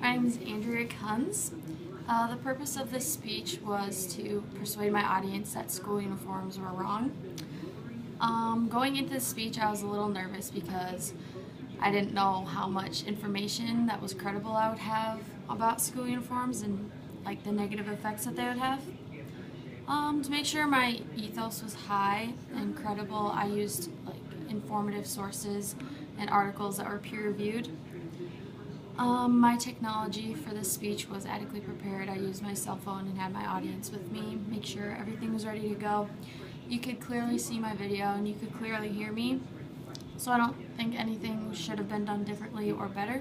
My name is Konz. The purpose of this speech was to persuade my audience that school uniforms were wrong. Going into this speech, I was a little nervous because I didn't know how much information that was credible I would have about school uniforms and like the negative effects that they would have. To make sure my ethos was high and credible, I used informative sources and articles that were peer-reviewed. My technology for this speech was adequately prepared. I used my cell phone and had my audience with me, make sure everything was ready to go. You could clearly see my video and you could clearly hear me, so I don't think anything should have been done differently or better.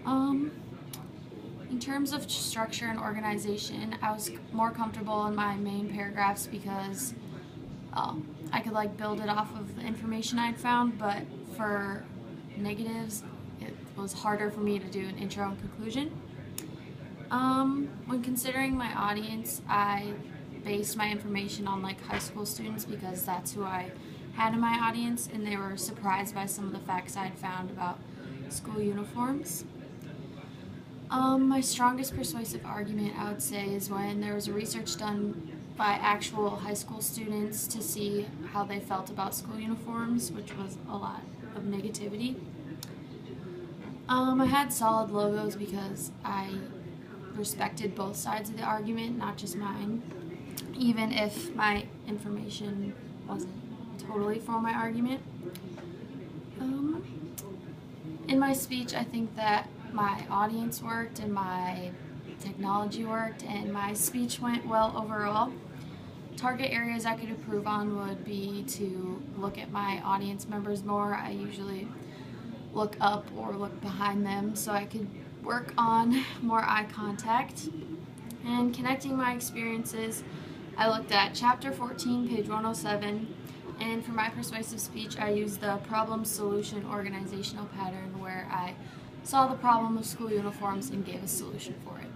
In terms of structure and organization, I was more comfortable in my main paragraphs because I could build it off of the information I'd found, but for negatives, it was harder for me to do an intro and conclusion. When considering my audience, I based my information on high school students because that's who I had in my audience, and they were surprised by some of the facts I'd found about school uniforms. My strongest persuasive argument, I would say, is when there was research done by actual high school students to see how they felt about school uniforms, which was a lot of negativity. I had solid logos because I respected both sides of the argument, not just mine, even if my information wasn't totally for my argument. In my speech, I think that my audience worked and my technology worked and my speech went well overall. Target areas I could improve on would be to look at my audience members more. I usually look up or look behind them so I could work on more eye contact. And connecting my experiences, I looked at chapter 14, page 107, and for my persuasive speech I used the problem-solution organizational pattern where I saw the problem of school uniforms and gave a solution for it.